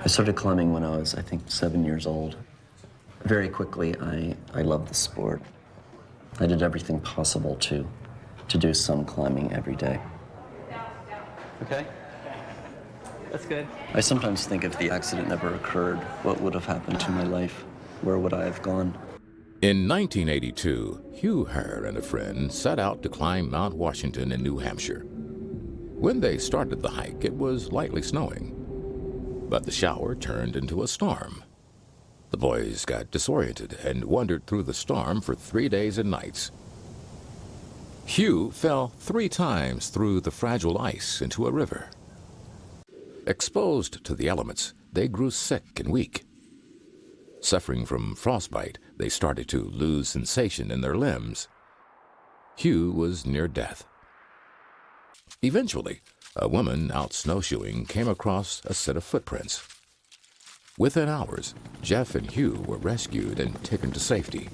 I started climbing when I was, I think, 7 years old. Very quickly, I loved the sport. I did everything possible to do some climbing every day. Okay. That's good. I sometimes think if the accident never occurred, what would have happened to my life? Where would I have gone? In 1982, Hugh Hare and a friend set out to climb Mount Washington in New Hampshire. When they started the hike, it was lightly snowing, but the shower turned into a storm. The boys got disoriented and wandered through the storm for 3 days and nights. Hugh fell 3 times through the fragile ice into a river. Exposed to the elements, they grew sick and weak. Suffering from frostbite, they started to lose sensation in their limbs. Hugh was near death. Eventually, a woman out snowshoeing came across a set of footprints. Within hours, Jeff and Hugh were rescued and taken to safety.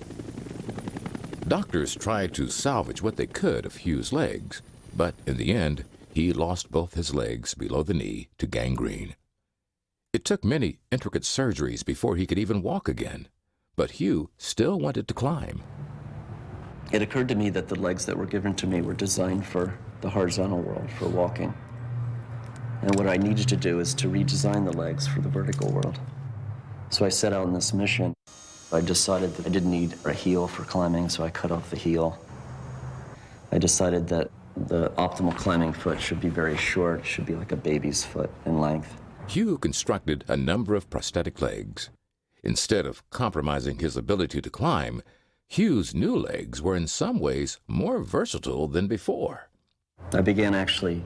Doctors tried to salvage what they could of Hugh's legs, but in the end, he lost both his legs below the knee to gangrene. It took many intricate surgeries before he could even walk again, but Hugh still wanted to climb. It occurred to me that the legs that were given to me were designed for the horizontal world, for walking. And what I needed to do is to redesign the legs for the vertical world. So I set out on this mission. I decided that I didn't need a heel for climbing, so I cut off the heel. I decided that the optimal climbing foot should be very short, should be like a baby's foot in length. Hugh constructed a number of prosthetic legs. Instead of compromising his ability to climb, Hugh's new legs were in some ways more versatile than before. I began actually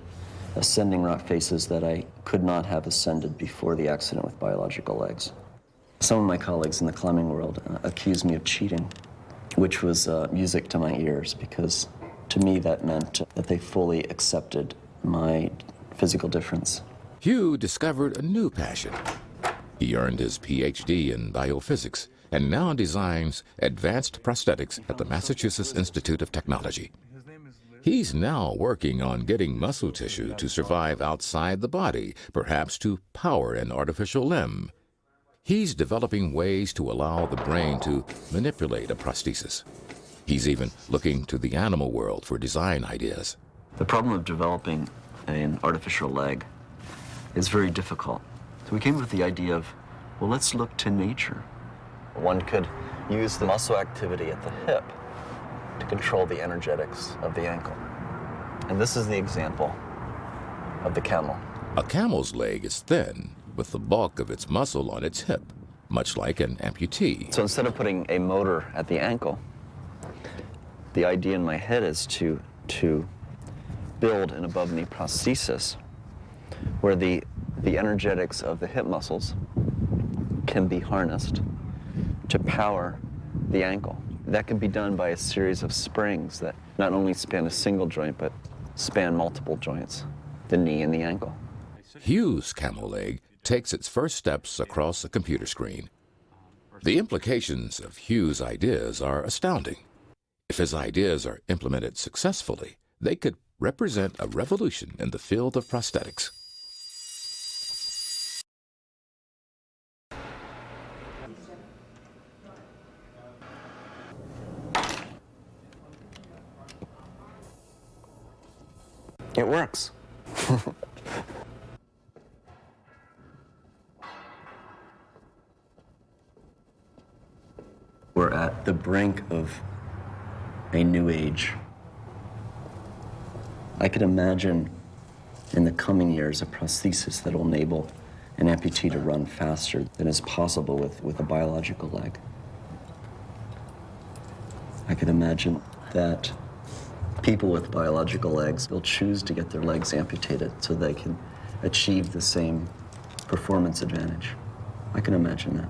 ascending rock faces that I could not have ascended before the accident with biological legs. Some of my colleagues in the climbing world accused me of cheating, which was music to my ears, because to me that meant that they fully accepted my physical difference. Hugh discovered a new passion. He earned his PhD in biophysics and now designs advanced prosthetics at the Massachusetts Institute of Technology. He's now working on getting muscle tissue to survive outside the body, perhaps to power an artificial limb. He's developing ways to allow the brain to manipulate a prosthesis. He's even looking to the animal world for design ideas. The problem of developing an artificial leg is very difficult. So we came up with the idea of, well, let's look to nature. One could use the muscle activity at the hip to control the energetics of the ankle. And this is the example of the camel. A camel's leg is thin, with the bulk of its muscle on its hip, much like an amputee. So instead of putting a motor at the ankle, the idea in my head is to build an above-knee prosthesis where the energetics of the hip muscles can be harnessed to power the ankle. That can be done by a series of springs that not only span a single joint, but span multiple joints, the knee and the ankle. Hugh's camel leg takes its first steps across a computer screen. The implications of Hugh's ideas are astounding. If his ideas are implemented successfully, they could represent a revolution in the field of prosthetics. It works. We're at the brink of a new age. I could imagine in the coming years a prosthesis that will enable an amputee to run faster than is possible with a biological leg. I could imagine that people with biological legs will choose to get their legs amputated so they can achieve the same performance advantage. I can imagine that.